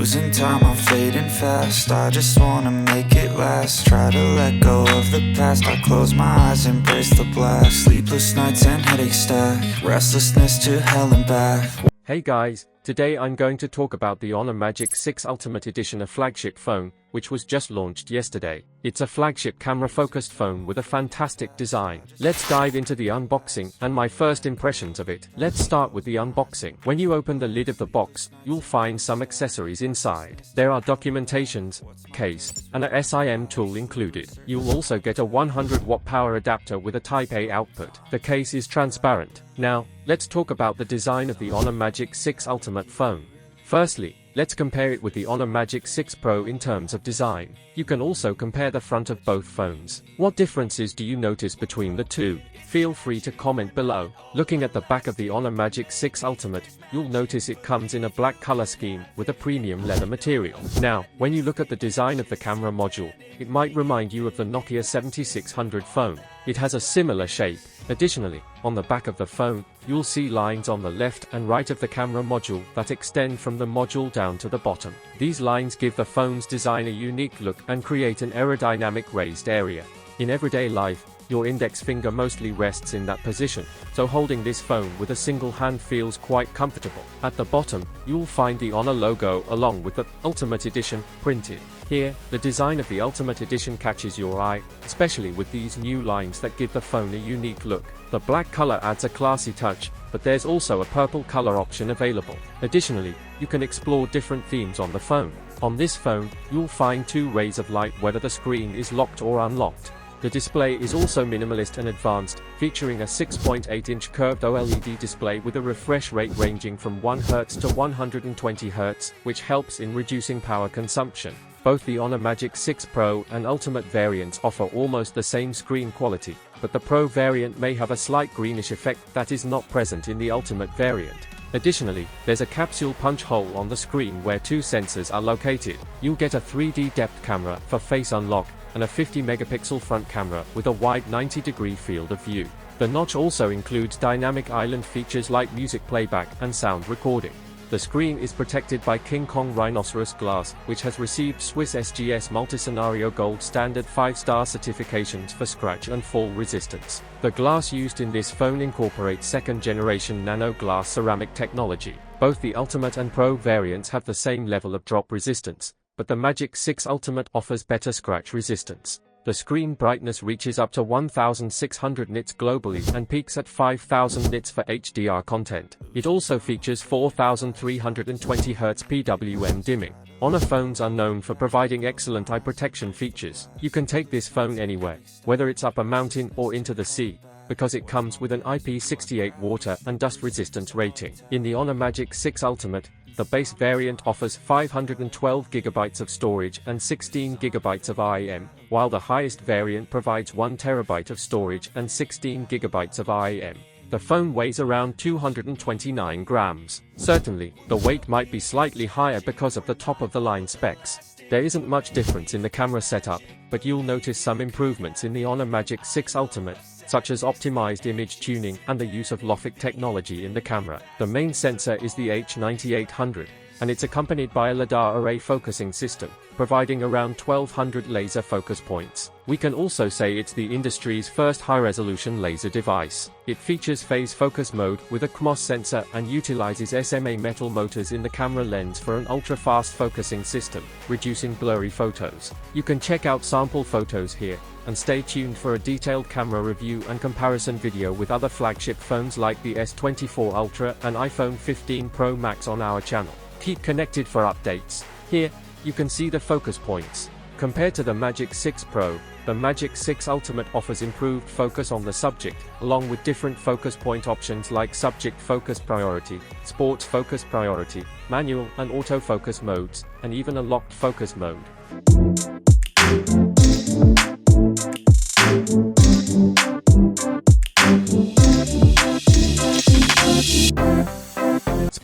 Losing time, I'm fading fast. I just wanna make it last. Try to let go of the past. I close my eyes, embrace the blast. Sleepless nights and headache stack. Restlessness to hell and back. Hey guys, today I'm going to talk about the Honor Magic 6 Ultimate Edition, a flagship phone, which was just launched yesterday. It's a flagship camera-focused phone with a fantastic design. Let's dive into the unboxing and my first impressions of it. Let's start with the unboxing. When you open the lid of the box, you'll find some accessories inside. There are documentations, case, and a SIM tool included. You'll also get a 100-watt power adapter with a Type A output. The case is transparent. Now, let's talk about the design of the Honor Magic 6 Ultimate phone. Firstly, let's compare it with the Honor Magic 6 Pro in terms of design. You can also compare the front of both phones. What differences do you notice between the two? Feel free to comment below. Looking at the back of the Honor Magic 6 Ultimate, you'll notice it comes in a black color scheme with a premium leather material. Now, when you look at the design of the camera module, it might remind you of the Nokia 7600 phone. It has a similar shape. Additionally, on the back of the phone, you'll see lines on the left and right of the camera module that extend from the module down to the bottom. These lines give the phone's design a unique look and create an aerodynamic raised area. In everyday life, your index finger mostly rests in that position, so holding this phone with a single hand feels quite comfortable. At the bottom, you'll find the Honor logo along with the Ultimate Edition printed. Here, the design of the Ultimate Edition catches your eye, especially with these new lines that give the phone a unique look. The black color adds a classy touch, but there's also a purple color option available. Additionally, you can explore different themes on the phone. On this phone, you'll find two rays of light whether the screen is locked or unlocked. The display is also minimalist and advanced, featuring a 6.8-inch curved OLED display with a refresh rate ranging from 1 Hz to 120 Hz, which helps in reducing power consumption. Both the Honor Magic 6 Pro and Ultimate variants offer almost the same screen quality, but the Pro variant may have a slight greenish effect that is not present in the Ultimate variant. Additionally, there's a capsule punch hole on the screen where two sensors are located. You'll get a 3D depth camera for face unlock, and a 50-megapixel front camera with a wide 90-degree field of view. The notch also includes dynamic island features like music playback and sound recording. The screen is protected by King Kong rhinoceros glass, which has received Swiss SGS Multi-Scenario Gold Standard 5-star certifications for scratch and fall resistance. The glass used in this phone incorporates second-generation nano glass ceramic technology. Both the Ultimate and Pro variants have the same level of drop resistance, but the Magic 6 Ultimate offers better scratch resistance. The screen brightness reaches up to 1600 nits globally and peaks at 5000 nits for HDR content. It also features 4320 Hz PWM dimming. Honor phones are known for providing excellent eye protection features. You can take this phone anywhere, whether it's up a mountain or into the sea, because it comes with an IP68 water and dust resistance rating. In the Honor Magic 6 Ultimate, the base variant offers 512 GB of storage and 16 GB of RAM, while the highest variant provides 1 TB of storage and 16 GB of RAM. The phone weighs around 229 grams. Certainly, the weight might be slightly higher because of the top-of-the-line specs. There isn't much difference in the camera setup, but you'll notice some improvements in the Honor Magic 6 Ultimate, such as optimized image tuning and the use of LOFIC technology in the camera. The main sensor is the H9800, and it's accompanied by a LiDAR array focusing system, providing around 1200 laser focus points. We can also say it's the industry's first high-resolution laser device. It features phase focus mode with a CMOS sensor and utilizes SMA metal motors in the camera lens for an ultra-fast focusing system, reducing blurry photos. You can check out sample photos here, and stay tuned for a detailed camera review and comparison video with other flagship phones like the S24 Ultra and iPhone 15 Pro Max on our channel. Keep connected for updates. Here, you can see the focus points. Compared to the Magic 6 Pro, the Magic 6 Ultimate offers improved focus on the subject, along with different focus point options like subject focus priority, sports focus priority, manual and autofocus modes, and even a locked focus mode.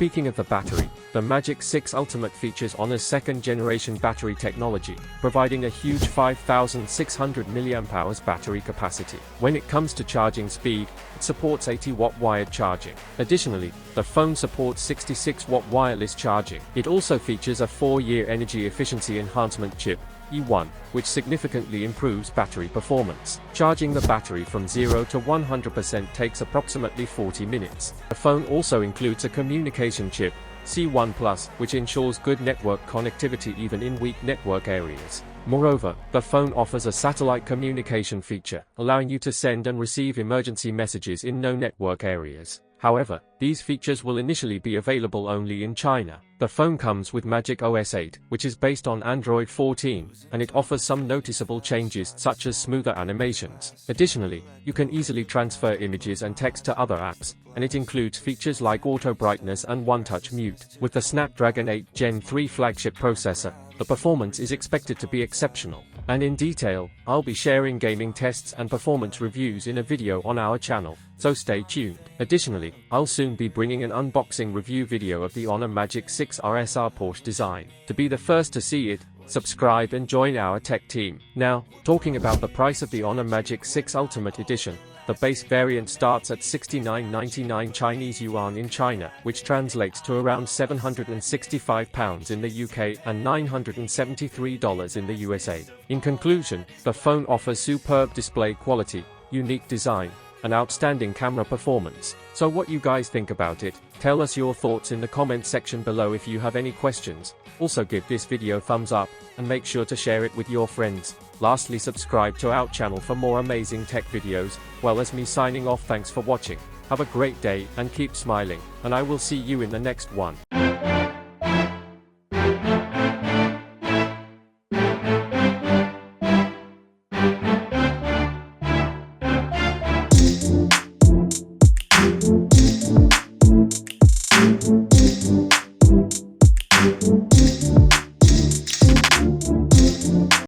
Speaking of the battery, the Magic 6 Ultimate features Honor's second-generation battery technology, providing a huge 5,600 mAh battery capacity. When it comes to charging speed, it supports 80-watt wired charging. Additionally, the phone supports 66-watt wireless charging. It also features a 4-year energy efficiency enhancement chip, E1, which significantly improves battery performance. Charging the battery from 0 to 100% takes approximately 40 minutes. The phone also includes a communication chip, C1+, which ensures good network connectivity even in weak network areas. Moreover, the phone offers a satellite communication feature, allowing you to send and receive emergency messages in no network areas. However, these features will initially be available only in China. The phone comes with Magic OS 8, which is based on Android 14, and it offers some noticeable changes such as smoother animations. Additionally, you can easily transfer images and text to other apps, and it includes features like auto brightness and one-touch mute. With the Snapdragon 8 Gen 3 flagship processor, the performance is expected to be exceptional. And in detail, I'll be sharing gaming tests and performance reviews in a video on our channel, so stay tuned. Additionally, I'll soon be bringing an unboxing review video of the Honor Magic 6 RSR Porsche design. To be the first to see it, subscribe and join our tech team. Now, talking about the price of the Honor Magic 6 Ultimate Edition, the base variant starts at 69.99 Chinese yuan in China, which translates to around £765 in the UK and $973 in the USA. In conclusion, the phone offers superb display quality, unique design, and outstanding camera performance. So what you guys think about it? Tell us your thoughts in the comment section below. If you have any questions, also give this video thumbs up, and make sure to share it with your friends. Lastly, subscribe to our channel for more amazing tech videos. Well, as me signing off, thanks for watching. Have a great day and keep smiling, and I will see you in the next one.